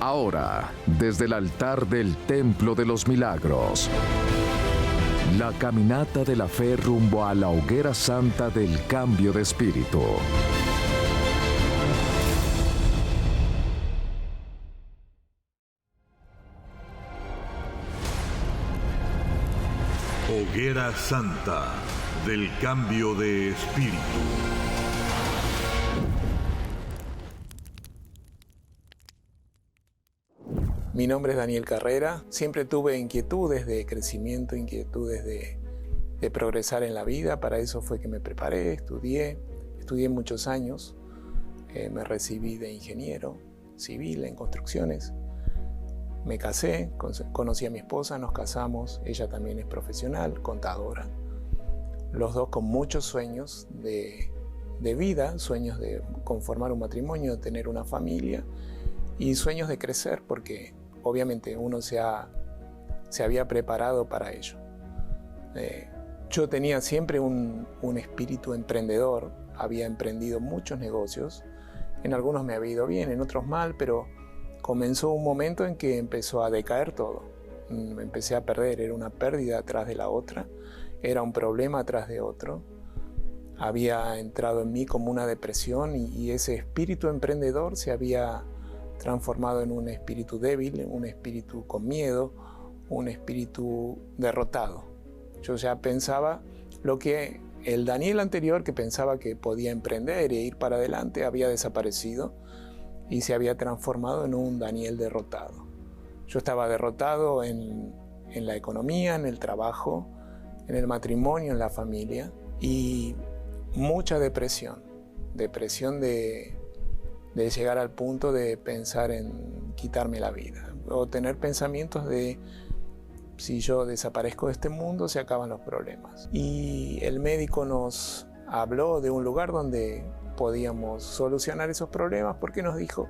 Ahora, desde el altar del Templo de los Milagros, la caminata de la fe rumbo a la hoguera santa del cambio de espíritu. Hoguera Santa del Cambio de Espíritu. Mi nombre es Daniel Carrera. Siempre tuve inquietudes de crecimiento, inquietudes de progresar en la vida. Para eso fue que me preparé, estudié muchos años. Me recibí de ingeniero civil en construcciones. Me casé, conocí a mi esposa, nos casamos. Ella también es profesional, contadora. Los dos con muchos sueños de vida, sueños de conformar un matrimonio, de tener una familia y sueños de crecer, porque obviamente uno se había preparado para ello. Yo tenía siempre un espíritu emprendedor, había emprendido muchos negocios, en algunos me había ido bien, en otros mal, pero comenzó un momento en que empezó a decaer todo. Me empecé a perder, era una pérdida tras de la otra, era un problema tras de otro. Había entrado en mí como una depresión y ese espíritu emprendedor se había transformado en un espíritu débil, en un espíritu con miedo, un espíritu derrotado. Yo ya pensaba lo que el Daniel anterior, que pensaba que podía emprender e ir para adelante, había desaparecido y se había transformado en un Daniel derrotado. Yo estaba derrotado en la economía, en el trabajo, en el matrimonio, en la familia, y mucha depresión de llegar al punto de pensar en quitarme la vida o tener pensamientos de si yo desaparezco de este mundo se acaban los problemas. Y el médico nos habló de un lugar donde podíamos solucionar esos problemas porque nos dijo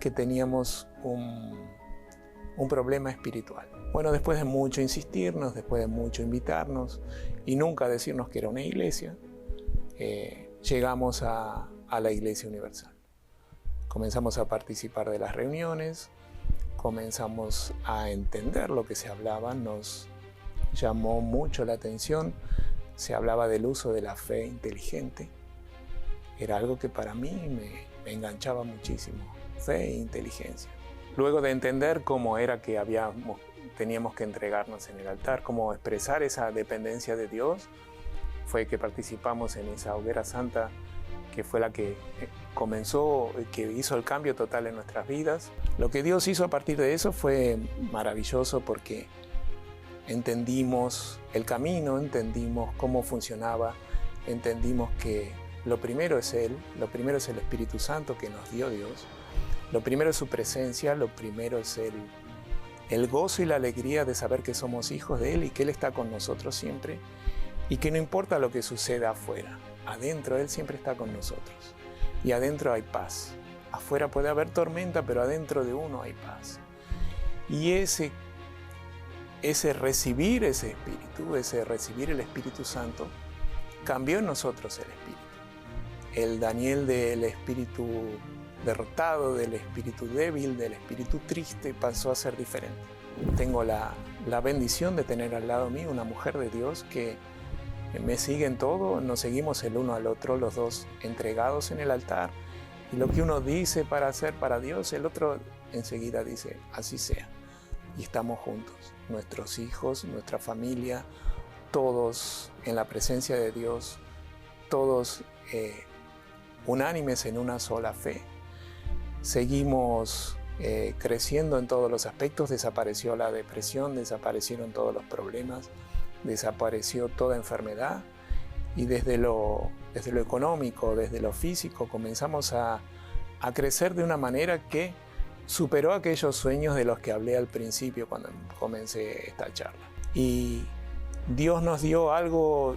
que teníamos un problema espiritual. Bueno, después de mucho insistirnos, después de mucho invitarnos y nunca decirnos que era una iglesia, llegamos a la Iglesia Universal. Comenzamos a participar de las reuniones, comenzamos a entender lo que se hablaba, nos llamó mucho la atención, se hablaba del uso de la fe inteligente. Era algo que para mí me enganchaba muchísimo, fe e inteligencia. Luego de entender cómo era que teníamos que entregarnos en el altar, cómo expresar esa dependencia de Dios, fue que participamos en esa hoguera santa que fue la que comenzó, que hizo el cambio total en nuestras vidas. Lo que Dios hizo a partir de eso fue maravilloso porque entendimos el camino, entendimos cómo funcionaba, entendimos que lo primero es Él, lo primero es el Espíritu Santo que nos dio Dios, lo primero es su presencia, lo primero es el gozo y la alegría de saber que somos hijos de Él y que Él está con nosotros siempre y que no importa lo que suceda afuera, adentro Él siempre está con nosotros y adentro hay paz. Afuera puede haber tormenta, pero adentro de uno hay paz. Y ese recibir ese espíritu, ese recibir el Espíritu Santo, cambió en nosotros el espíritu. El Daniel del espíritu derrotado, del espíritu débil, del espíritu triste, pasó a ser diferente. Tengo la bendición de tener al lado mío una mujer de Dios que me sigue en todo, nos seguimos el uno al otro, los dos entregados en el altar. Y lo que uno dice para hacer para Dios, el otro enseguida dice, así sea. Y estamos juntos, nuestros hijos, nuestra familia, todos en la presencia de Dios, todos unánimes en una sola fe. Seguimos creciendo en todos los aspectos, desapareció la depresión, desaparecieron todos los problemas, desapareció toda enfermedad y desde lo económico, desde lo físico, comenzamos a crecer de una manera que superó aquellos sueños de los que hablé al principio cuando comencé esta charla. Y Dios nos dio algo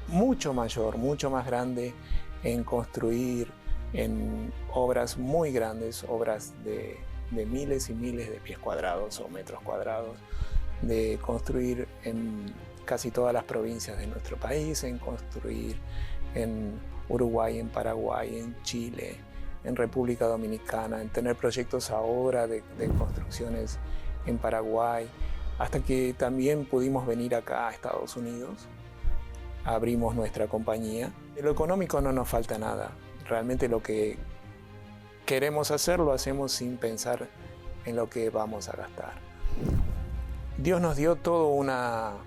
mucho mayor, mucho más grande en construir en obras muy grandes, obras de miles y miles de pies cuadrados o metros cuadrados, de construir en casi todas las provincias de nuestro país, en construir en Uruguay, en Paraguay, en Chile, en República Dominicana, en tener proyectos ahora de construcciones en Paraguay, hasta que también pudimos venir acá a Estados Unidos. Abrimos nuestra compañía. De lo económico no nos falta nada. Realmente lo que queremos hacer lo hacemos sin pensar en lo que vamos a gastar. Dios nos dio toda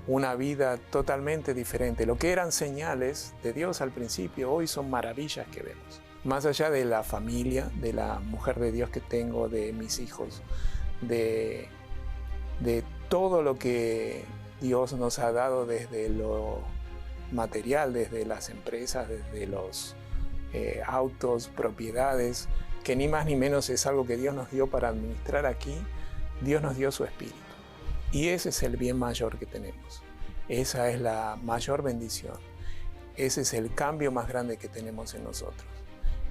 una vida totalmente diferente. Lo que eran señales de Dios al principio, hoy son maravillas que vemos. Más allá de la familia, de la mujer de Dios que tengo, de mis hijos, de todo lo que Dios nos ha dado desde lo material, desde las empresas, desde los autos, propiedades, que ni más ni menos es algo que Dios nos dio para administrar aquí. Dios nos dio su Espíritu. Y ese es el bien mayor que tenemos. Esa es la mayor bendición. Ese es el cambio más grande que tenemos en nosotros.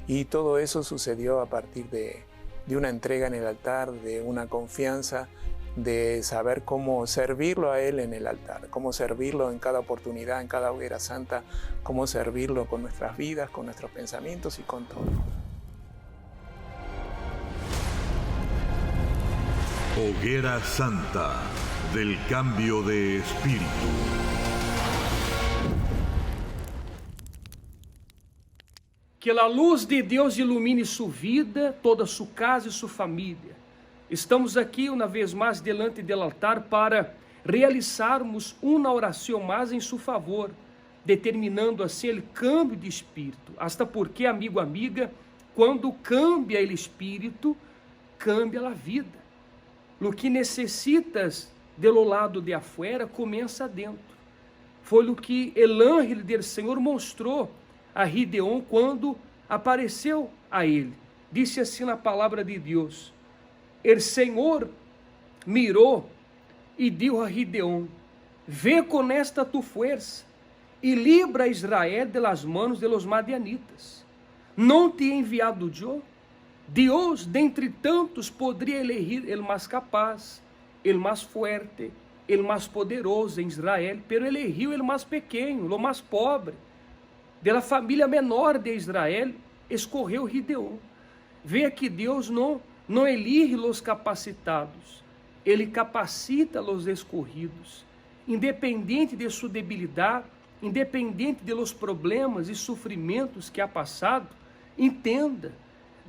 Y todo eso sucedió a partir de una entrega en el altar, de una confianza, de saber cómo servirlo a Él en el altar, cómo servirlo en cada oportunidad, en cada hoguera santa, cómo servirlo con nuestras vidas, con nuestros pensamientos y con todo. Hoguera Santa del Cambio de Espíritu. Que a luz de Deus ilumine sua vida, toda sua casa e sua família. Estamos aqui uma vez mais delante do altar para realizarmos uma oração mais em seu favor, determinando assim o câmbio de espírito. Hasta porque, amigo, amiga, quando cambia o espírito, cambia a vida. O que necessitas do lado de afuera começa dentro. Foi o que o ángel do Senhor mostrou a Gideon quando apareceu a ele. Disse assim na palavra de Deus: El Senhor mirou e disse a Gideon: Vê com esta tu força e libra a Israel de las manos de los madianitas. Não te he enviado eu? Deus, dentre tantos, poderia elegir el mais capaz, el mais fuerte, el mais poderoso em Israel, pero elegeu el mais pequeno, o mais pobre. De la família menor de Israel, escorreu Gideon. Veja que Deus não elige os capacitados, Ele capacita os escorridos. Independente de sua debilidade, independente de los problemas e sofrimentos que ha passado, entenda,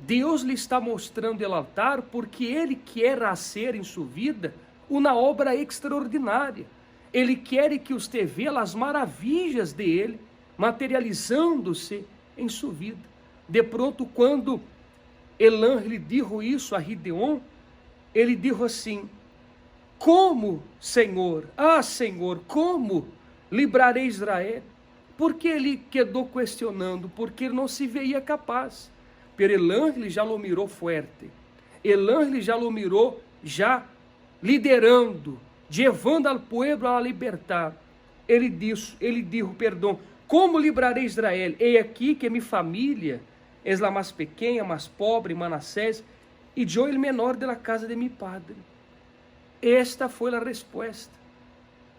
Deus lhe está mostrando o altar porque Ele quer fazer em sua vida uma obra extraordinária. Ele quer que você veja as maravilhas de Ele materializando-se em sua vida. De pronto, quando el ángel disse isso a Gideon, ele disse assim: Como, Senhor? Ah, Senhor, como librarei Israel? Porque ele quedou questionando, porque ele não se veia capaz. Pero el ángel já lo mirou forte. El ángel já lo mirou já liderando, levando al pueblo a libertar. Ele disse, como librarei Israel? Ei aqui que minha família é a mais pequena, mais pobre, Manassés, e eu el menor de la casa de mi padre. Esta foi a resposta.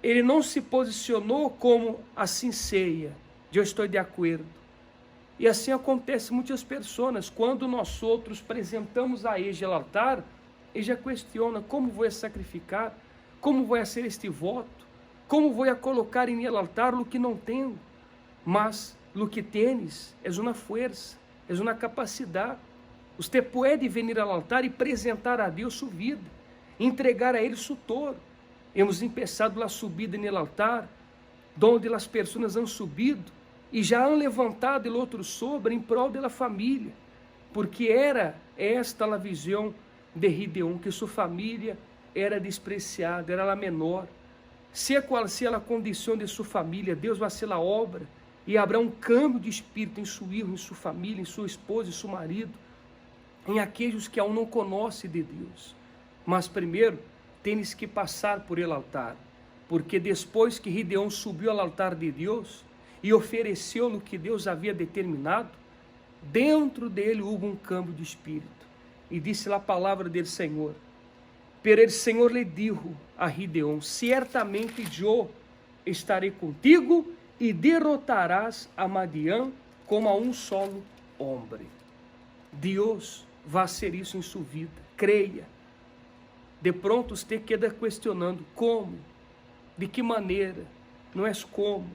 Ele não se posicionou como assim seja, eu estou de acordo. E assim acontece muitas pessoas, quando nós outros apresentamos a ele o altar, ele já questiona: como vou sacrificar? Como vou fazer este voto? Como vou colocar em el altar o que não tenho? Mas o que tens é uma força, é uma capacidade. Você pode vir ao altar e apresentar a Deus sua vida, entregar a Ele seu touro. Hemos começado a subida no altar, onde as pessoas han subido e já han levantado o outro sobre em prol da família, porque era esta a visão de Gideon, que sua família era despreciada, era a menor. Seja qual seja a condição de sua família, Deus vai ser a obra e haverá um câmbio de espírito em seu filho, em sua família, em sua esposa e seu marido, em aqueles que aún não conhecem de Deus. Mas primeiro, tens que passar por el altar, porque depois que Gideon subiu ao altar de Deus e ofereceu o que Deus havia determinado, dentro dele houve um câmbio de espírito. E disse a palavra do Senhor: Pero el Senhor lhe dijo a Gideon: Certamente eu estarei contigo e derrotarás a Madian como a um solo homem. Deus vai ser isso em sua vida. Creia. De pronto você queda questionando como, de que maneira, não é como,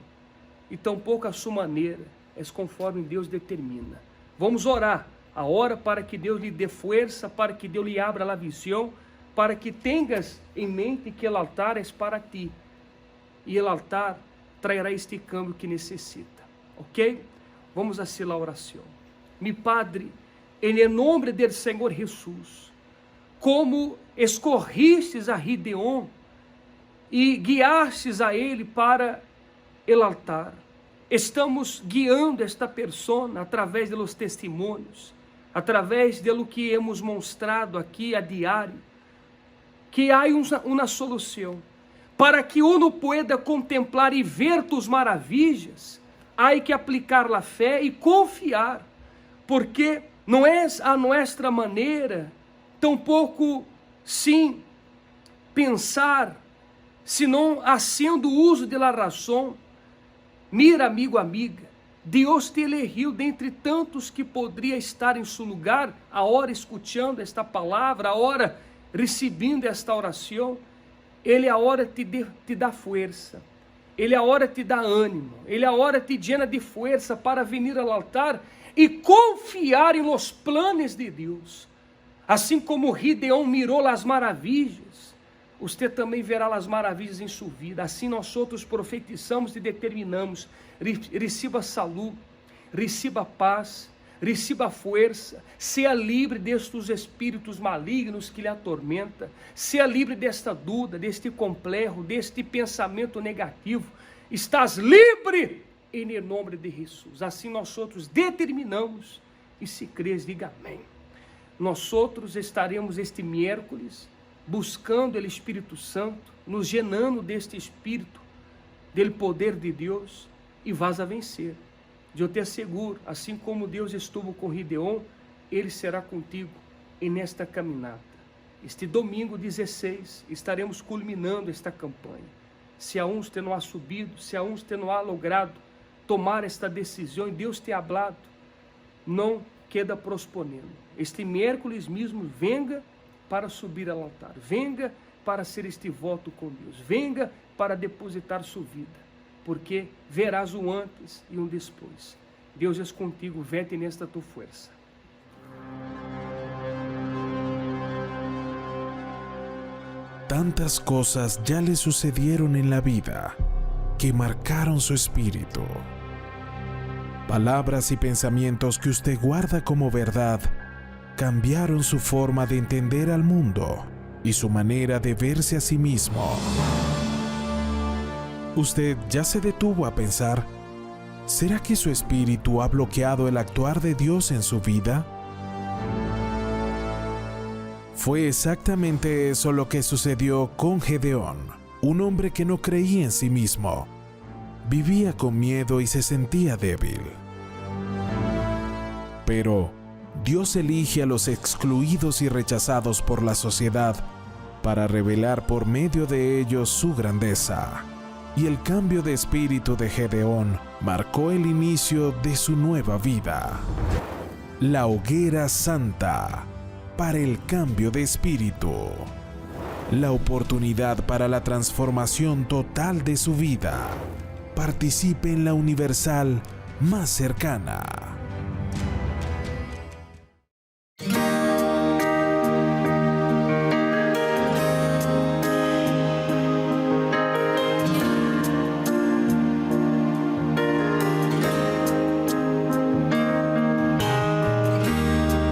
e tampouco a sua maneira, é conforme Deus determina. Vamos orar, a hora para que Deus lhe dê força, para que Deus lhe abra a visão, para que tenhas em mente que o altar é para ti, e o altar trairá este câmbio que necessita, ok? Vamos assim a oração. Mi Padre, em nome do Senhor Jesus, como escorristes a Gideon e guiastes a ele para o altar, estamos guiando esta pessoa através dos testemunhos, através do que hemos mostrado aqui a diário, que há uma solução. Para que uno pueda contemplar e ver tus maravilhas, há que aplicar a fé e confiar, porque não é a nossa maneira, tampouco sim pensar, senão haciendo uso de la razão. Mira, amigo, amiga, Deus te elegeu dentre tantos que poderia estar em seu lugar, a hora escutando esta palavra, a hora recebendo esta oração. Ele a hora te dá força, Ele a hora te dá ânimo, Ele a hora te llena de força para vir ao altar e confiar em los planos de Deus. Assim como Gideon mirou as maravilhas, você também verá as maravilhas em sua vida. Assim nós outros profetizamos e determinamos: receba saúde, receba paz, receba força, seja livre destes espíritos malignos que lhe atormenta, seja livre desta dúvida, deste complexo, deste pensamento negativo. Estás livre em nome de Jesus. Assim nós outros determinamos, e se crês, diga amém. Nós outros estaremos este miércoles buscando o Espírito Santo, nos llenando deste Espírito, do poder de Deus, e vas a vencer. Eu te asseguro, assim como Deus estuvo com Gideon, Ele será contigo nesta caminhada. Este domingo 16 estaremos culminando esta campanha. Se a uns te não ha subido, se a uns te não ha logrado tomar esta decisão e Deus te ha hablado, não queda prosponendo. Este miércoles mesmo, venga para subir ao altar, venga para ser este voto com Deus, venga para depositar sua vida, porque verás um antes e um depois. Deus é contigo, vete nesta tua força. Tantas cosas ya le sucedieron en la vida que marcaron su espíritu. Palabras y pensamientos que usted guarda como verdad cambiaron su forma de entender al mundo y su manera de verse a sí mismo. Usted ya se detuvo a pensar: ¿será que su espíritu ha bloqueado el actuar de Dios en su vida? Fue exactamente eso lo que sucedió con Gedeón, un hombre que no creía en sí mismo. Vivía con miedo y se sentía débil. Pero Dios elige a los excluidos y rechazados por la sociedad para revelar por medio de ellos su grandeza. Y el cambio de espíritu de Gedeón marcó el inicio de su nueva vida. La hoguera santa para el cambio de espíritu. La oportunidad para la transformación total de su vida. Participe en la universal más cercana.